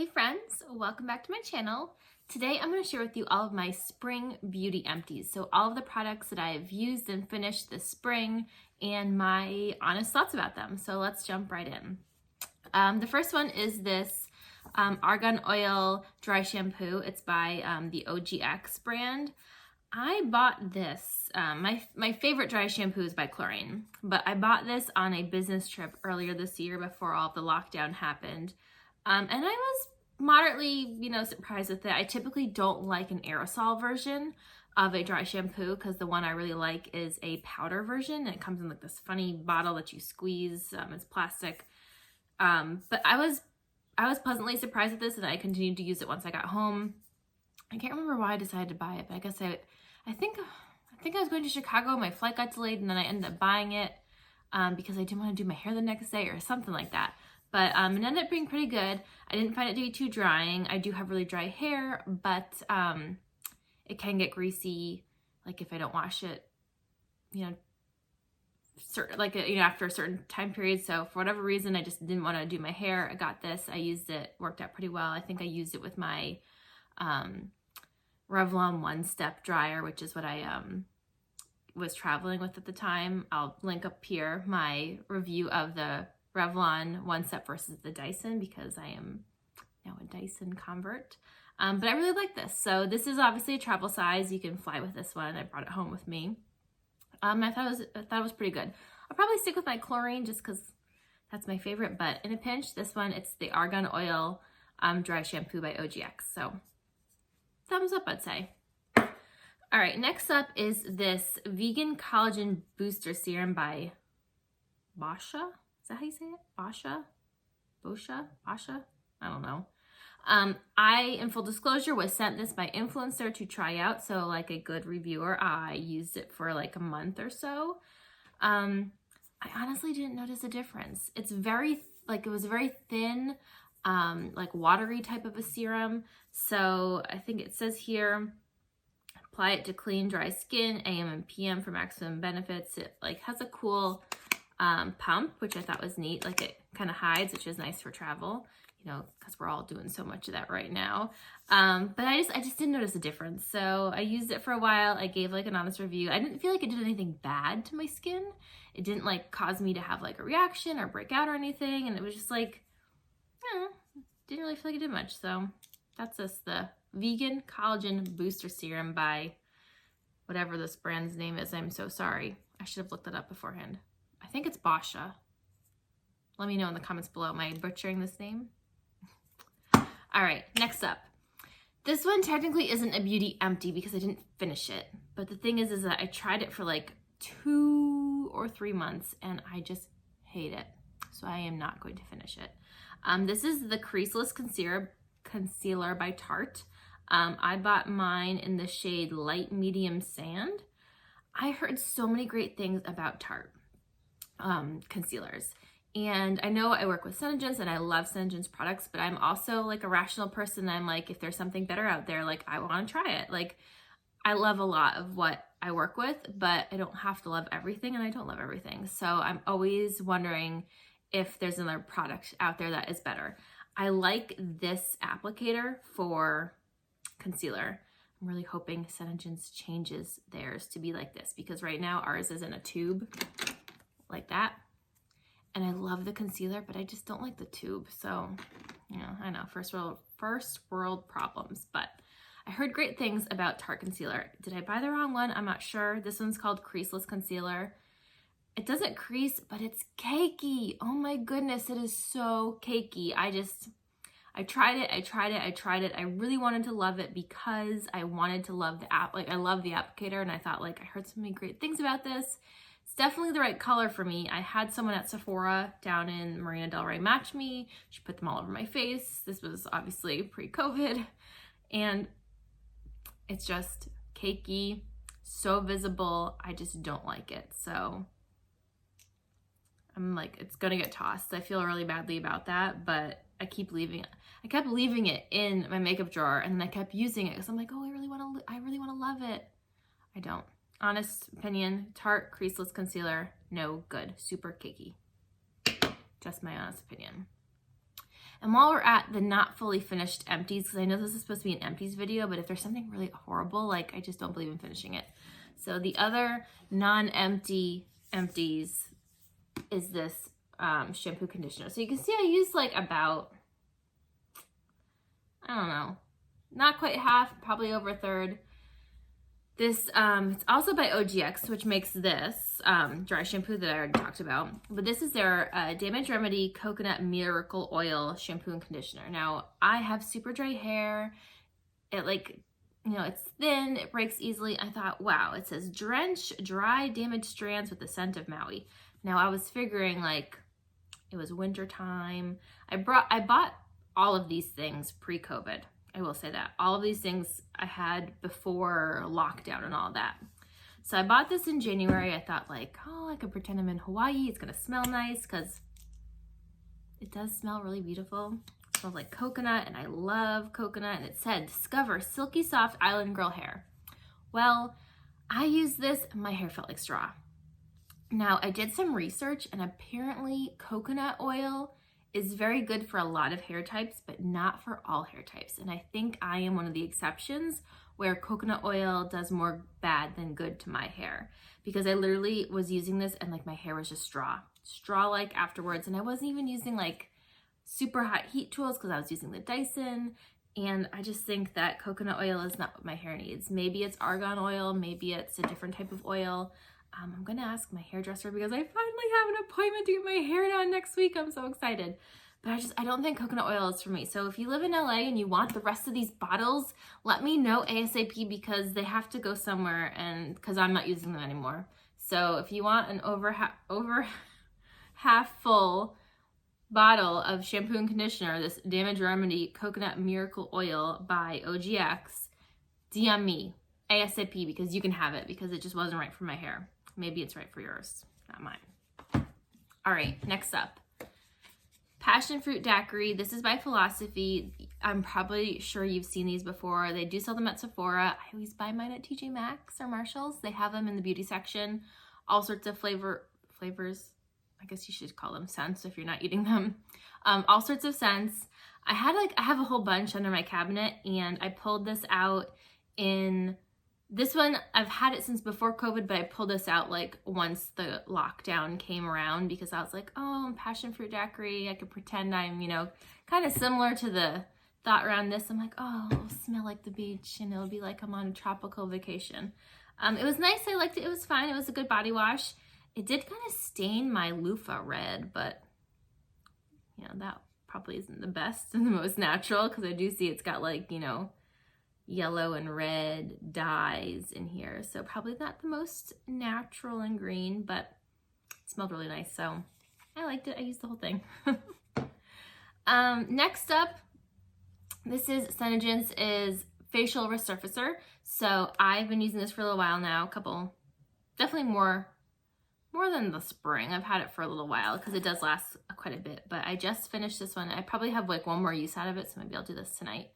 Hey friends, welcome back to my channel. Today I'm going to share with you all of my spring beauty empties. So all of the products that I have used and finished this spring and my honest thoughts about them. So let's jump right in. The first one is this Argan Oil Dry Shampoo. It's by the OGX brand. I bought this, my favorite dry shampoo is by Chlorine, but I bought this on a business trip earlier this year before all of the lockdown happened. And I was moderately, surprised with it. I typically don't like an aerosol version of a dry shampoo because the one I really like is a powder version. And it comes in like this funny bottle that you squeeze. It's plastic. But I was pleasantly surprised with this, and I continued to use it once I got home. I can't remember why I decided to buy it, but I guess I think I was going to Chicago. My flight got delayed, and then I ended up buying it because I didn't want to do my hair the next day or something like that. But it ended up being pretty good. I didn't find it to be too drying. I do have really dry hair, but it can get greasy, like if I don't wash it, after a certain time period. So for whatever reason, I just didn't want to do my hair. I got this. I used it. Worked out pretty well. I think I used it with my Revlon One Step dryer, which is what I was traveling with at the time. I'll link up here my review of the Revlon One Step versus the Dyson because I am now a Dyson convert. But I really like this. So this is obviously a travel size. You can fly with this one. I brought it home with me. I thought it was pretty good. I'll probably stick with my Chlorine just because that's my favorite. But in a pinch, this one, it's the Argan Oil Dry Shampoo by OGX. So thumbs up, I'd say. All right, next up is this Vegan Collagen Booster Serum by BOSICA. Is that how you say it? Basha? I don't know. I, in full disclosure, was sent this by influencer to try out. So like a good reviewer, I used it for like a month or so. I honestly didn't notice a difference. It was a very thin, like watery type of a serum. So I think it says here, apply it to clean, dry skin, AM and PM for maximum benefits. It like has a cool pump, which I thought was neat. Like it kind of hides, which is nice for travel, because we're all doing so much of that right now. But I just didn't notice a difference. So I used it for a while. I gave like an honest review. I didn't feel like it did anything bad to my skin. It didn't like cause me to have like a reaction or break out or anything. And it was just like, didn't really feel like it did much. So that's the Vegan Collagen Booster Serum by whatever this brand's name is. I'm so sorry. I should have looked that up beforehand. I think it's BOSICA. Let me know in the comments below. Am I butchering this name? All right, next up. This one technically isn't a beauty empty because I didn't finish it. But the thing is that I tried it for like 2 or 3 months and I just hate it. So I am not going to finish it. This is the Creaseless Concealer by Tarte. I bought mine in the shade Light Medium Sand. I heard so many great things about Tarte concealers. And I know I work with SENEGENCE and I love SENEGENCE products, but I'm also like a rational person. I'm like, if there's something better out there, like I want to try it. Like I love a lot of what I work with, but I don't have to love everything and I don't love everything. So I'm always wondering if there's another product out there that is better. I like this applicator for concealer. I'm really hoping SENEGENCE changes theirs to be like this because right now ours is in a tube like that. And I love the concealer, but I just don't like the tube. So, I know, first world problems. But I heard great things about Tarte concealer. Did I buy the wrong one? I'm not sure. This one's called Creaseless Concealer. It doesn't crease, but it's cakey. Oh my goodness, it is so cakey. I tried it. I really wanted to love it because I wanted to love the app. Like I love the applicator and I thought like, I heard so many great things about this. It's definitely the right color for me. I had someone at Sephora down in Marina Del Rey match me. She put them all over my face. This was obviously pre-COVID. And it's just cakey, so visible. I just don't like it. So I'm like, it's gonna get tossed. I feel really badly about that, but I kept leaving it in my makeup drawer and then I kept using it because I'm like, oh, I really wanna love it. I don't. Honest opinion, Tarte Creaseless Concealer, no good. Super cakey. Just my honest opinion. And while we're at the not fully finished empties, because I know this is supposed to be an empties video, but if there's something really horrible, like I just don't believe in finishing it. So the other non-empty empties is this shampoo conditioner. So you can see I used like about, I don't know, not quite half, probably over a third. This, it's also by OGX, which makes this dry shampoo that I already talked about. But this is their Damage Remedy Coconut Miracle Oil Shampoo and Conditioner. Now, I have super dry hair. It like, you know, it's thin, it breaks easily. I thought, wow, it says drench dry damaged strands with the scent of Maui. Now, I was figuring like it was winter time. I bought all of these things pre-COVID. I will say that. All of these things I had before lockdown and all that. So I bought this in January. I thought like, oh, I could pretend I'm in Hawaii. It's gonna smell nice because it does smell really beautiful. It smells like coconut and I love coconut. And it said, discover silky soft island girl hair. Well, I used this and my hair felt like straw. Now I did some research and apparently coconut oil is very good for a lot of hair types, but not for all hair types. And I think I am one of the exceptions where coconut oil does more bad than good to my hair, because I literally was using this and like my hair was just straw-like afterwards. And I wasn't even using like super hot heat tools because I was using the Dyson. And I just think that coconut oil is not what my hair needs. Maybe it's argan oil, maybe it's a different type of oil. I'm gonna ask my hairdresser because I finally have an appointment to get my hair done next week. I'm so excited. But I don't think coconut oil is for me. So if you live in LA and you want the rest of these bottles, let me know ASAP because they have to go somewhere and because I'm not using them anymore. So if you want an over half full bottle of shampoo and conditioner, this Damage Remedy Coconut Miracle Oil by OGX, DM me ASAP because you can have it because it just wasn't right for my hair. Maybe it's right for yours, not mine. All right, next up. Passion Fruit Daiquiri. This is by Philosophy. I'm probably sure you've seen these before. They do sell them at Sephora. I always buy mine at TJ Maxx or Marshall's. They have them in the beauty section. All sorts of flavors. I guess you should call them scents if you're not eating them. All sorts of scents. I have a whole bunch under my cabinet and I pulled this out in... This one, I've had it since before COVID, but I pulled this out like once the lockdown came around because I was like, oh, Passion Fruit Daiquiri. I could pretend I'm, you know, kind of similar to the thought around this. I'm like, oh, it'll smell like the beach and it'll be like I'm on a tropical vacation. It was nice. I liked it. It was fine. It was a good body wash. It did kind of stain my loofah red, but, you know, that probably isn't the best and the most natural because I do see it's got like, you know, yellow and red dyes in here. So probably not the most natural and green, but it smelled really nice. So I liked it. I used the whole thing. Next up, this is SENEGENCE is Facial Resurfacer. So I've been using this for a little while now, definitely more than the spring. I've had it for a little while because it does last quite a bit, but I just finished this one. I probably have like one more use out of it, so maybe I'll do this tonight.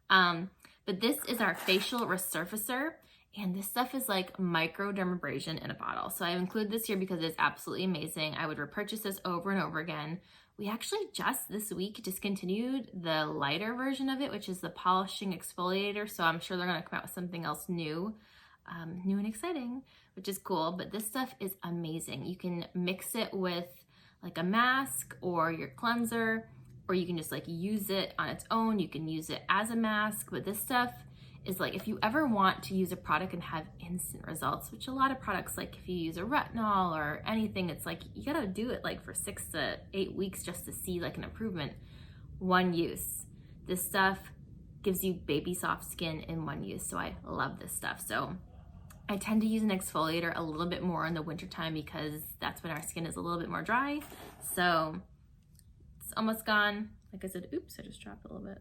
But this is our facial resurfacer, and this stuff is like microdermabrasion in a bottle. So I include this here because it's absolutely amazing. I would repurchase this over and over again. We actually just this week discontinued the lighter version of it, which is the polishing exfoliator. So I'm sure they're gonna come out with something else new and exciting, which is cool. But this stuff is amazing. You can mix it with like a mask or your cleanser, or you can just like use it on its own. You can use it as a mask, but this stuff is like, if you ever want to use a product and have instant results, which a lot of products, like if you use a retinol or anything, it's like, you gotta do it like for 6 to 8 weeks just to see like an improvement. One use. This stuff gives you baby soft skin in one use. So I love this stuff. So I tend to use an exfoliator a little bit more in the wintertime because that's when our skin is a little bit more dry. So it's almost gone. Like I said, oops, I just dropped a little bit.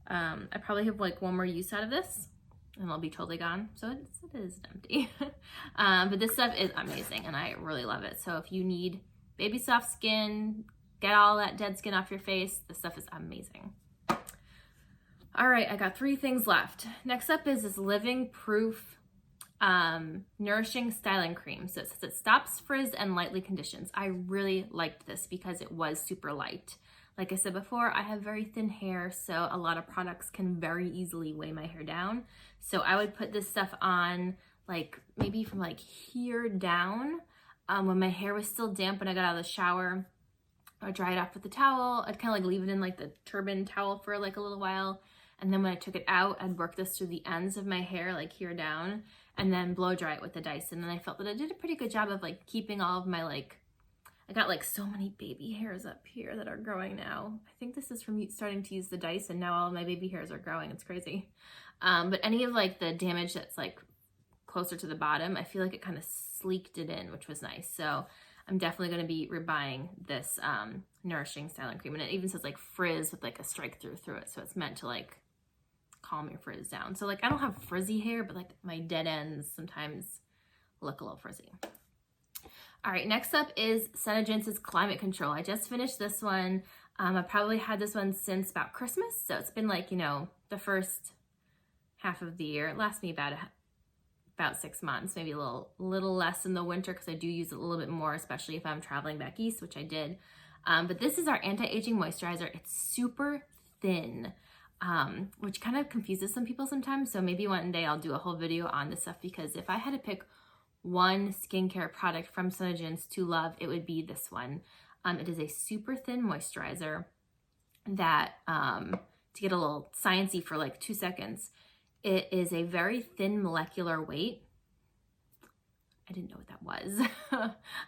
I probably have like one more use out of this and it'll be totally gone. So it is empty. But this stuff is amazing and I really love it. So if you need baby soft skin, get all that dead skin off your face, this stuff is amazing. All right, I got 3 things left. Next up is this Living Proof Nourishing Styling Cream. So it says it stops frizz and lightly conditions. I really liked this because it was super light. Like I said before, I have very thin hair, so a lot of products can very easily weigh my hair down. So I would put this stuff on like maybe from like here down when my hair was still damp when I got out of the shower. I would dry it off with the towel. I'd kind of like leave it in like the turban towel for like a little while. And then when I took it out, I'd work this through the ends of my hair, like here down, and then blow dry it with the Dyson. And I felt that I did a pretty good job of like keeping all of my like, I got like so many baby hairs up here that are growing now. I think this is from starting to use the Dyson. Now all of my baby hairs are growing. It's crazy. But any of like the damage that's like closer to the bottom, I feel like it kind of sleeked it in, which was nice. So I'm definitely going to be rebuying this Nourishing Styling Cream. And it even says like frizz with like a strike through it. So it's meant to like calm your frizz down. So like I don't have frizzy hair, but like my dead ends sometimes look a little frizzy. All right, next up is SENEGENCE's Climate Control. I just finished this one. I probably had this one since about Christmas. So it's been like, you know, the first half of the year. It lasts me about 6 months, maybe a little less in the winter because I do use it a little bit more, especially if I'm traveling back east, which I did. But this is our anti-aging moisturizer. It's super thin, which kind of confuses some people sometimes. So maybe one day I'll do a whole video on this stuff, because if I had to pick one skincare product from SENEGENCE to love, it would be this one. It is a super thin moisturizer that, to get a little sciencey for like 2 seconds, it is a very thin molecular weight. I didn't know what that was.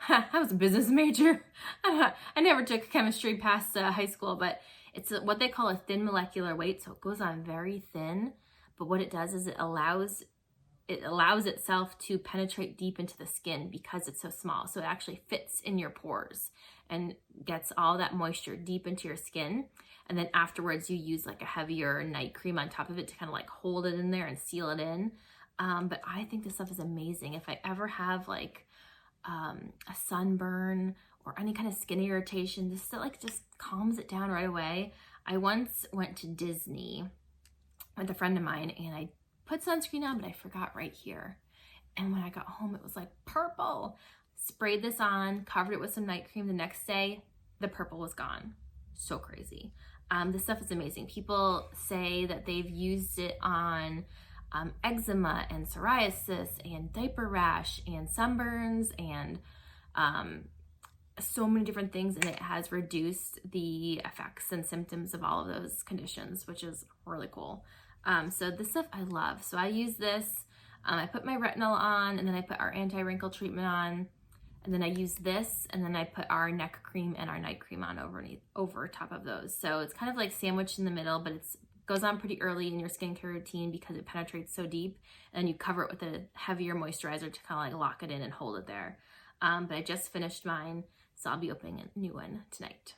I was a business major. I never took chemistry past high school, but it's what they call a thin molecular weight. So it goes on very thin, but what it does is it allows itself to penetrate deep into the skin because it's so small. So it actually fits in your pores and gets all that moisture deep into your skin. And then afterwards you use like a heavier night cream on top of it to kind of like hold it in there and seal it in. But I think this stuff is amazing. If I ever have like a sunburn or any kind of skin irritation, this stuff like just calms it down right away. I once went to Disney with a friend of mine and I put sunscreen on, but I forgot right here. And when I got home, it was like purple. Sprayed this on, covered it with some night cream. The next day, the purple was gone. So crazy. This stuff is amazing. People say that they've used it on eczema and psoriasis and diaper rash and sunburns and so many different things, and it has reduced the effects and symptoms of all of those conditions, which is really cool. So this stuff I love. So I use this, I put my retinol on, and then I put our anti-wrinkle treatment on, and then I use this, and then I put our neck cream and our night cream on over top of those. So it's kind of like sandwiched in the middle, but it goes on pretty early in your skincare routine because it penetrates so deep, and you cover it with a heavier moisturizer to kind of like lock it in and hold it there. But I just finished mine, so I'll be opening a new one tonight.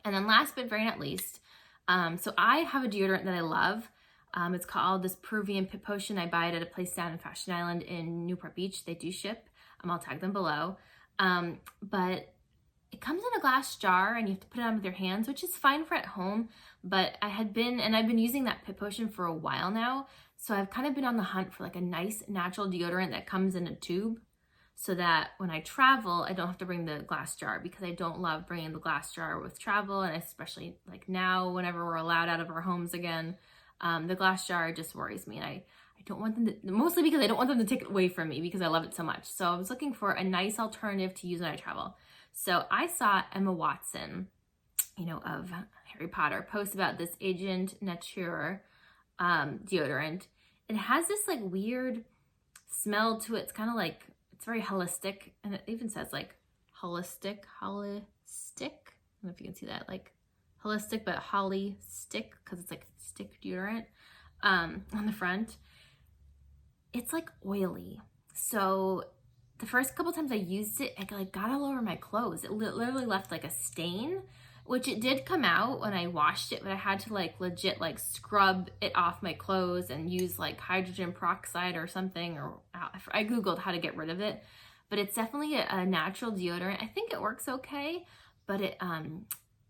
And then last but very not least, so I have a deodorant that I love. It's called this Peruvian Pit Potion. I buy it at a place down in Fashion Island in Newport Beach. They do ship. I'll tag them below. But it comes in a glass jar and you have to put it on with your hands, which is fine for at home. But I've been using that Pit Potion for a while now. So I've kind of been on the hunt for like a nice natural deodorant that comes in a tube, so that when I travel, I don't have to bring the glass jar, because I don't love bringing the glass jar with travel. And especially like now, whenever we're allowed out of our homes again, the glass jar just worries me. And I don't want them to, mostly because I don't want them to take it away from me because I love it so much. So I was looking for a nice alternative to use when I travel. So I saw Emma Watson, you know, of Harry Potter, post about this Agent NATEUR deodorant. It has this like weird smell to it. It's kind of like, it's very holistic. And it even says like holistic. I don't know if you can see that, like holistic, but holly stick, because it's like stick deodorant on the front. It's like oily. So the first couple times I used it, it like got all over my clothes. It literally left like a stain, which it did come out when I washed it, but I had to like legit like scrub it off my clothes and use like hydrogen peroxide or something, or I Googled how to get rid of it. But it's definitely a natural deodorant. I think it works okay, but it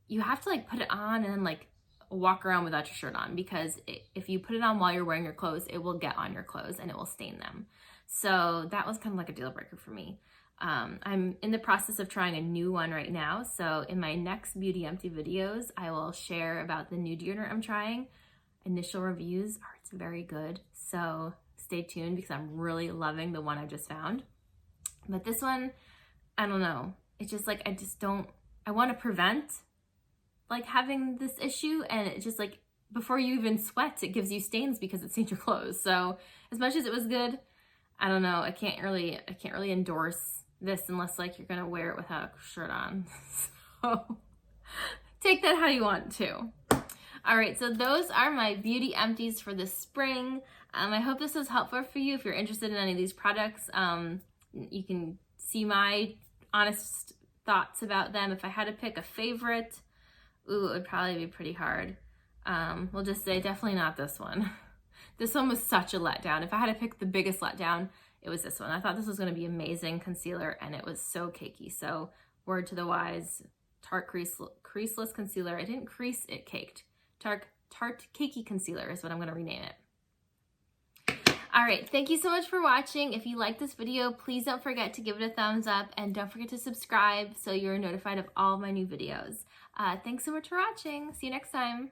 you have to like put it on and then like walk around without your shirt on, because if you put it on while you're wearing your clothes, it will get on your clothes and it will stain them. So that was kind of like a deal breaker for me. I'm in the process of trying a new one right now. So in my next Beauty Empty videos, I will share about the new deodorant I'm trying. Initial reviews are, it's very good. So stay tuned because I'm really loving the one I just found. But this one, I don't know. It's just like, I want to prevent like having this issue, and it just like, before you even sweat, it gives you stains because it stains your clothes. So as much as it was good, I don't know. I can't really endorse this unless like you're gonna wear it without a shirt on. So take that how you want to. All right, so those are my beauty empties for this spring. I hope this was helpful for you. If you're interested in any of these products, you can see my honest thoughts about them. If I had to pick a favorite, ooh, it would probably be pretty hard. We'll just say definitely not this one. This one was such a letdown. If I had to pick the biggest letdown, it was this one. I thought this was gonna be amazing concealer, and it was so cakey. So word to the wise, Tarte Creaseless Concealer. I didn't crease, it caked. Tarte Cakey Concealer is what I'm gonna rename it. All right, thank you so much for watching. If you like this video, please don't forget to give it a thumbs up, and don't forget to subscribe so you're notified of all of my new videos. Thanks so much for watching. See you next time.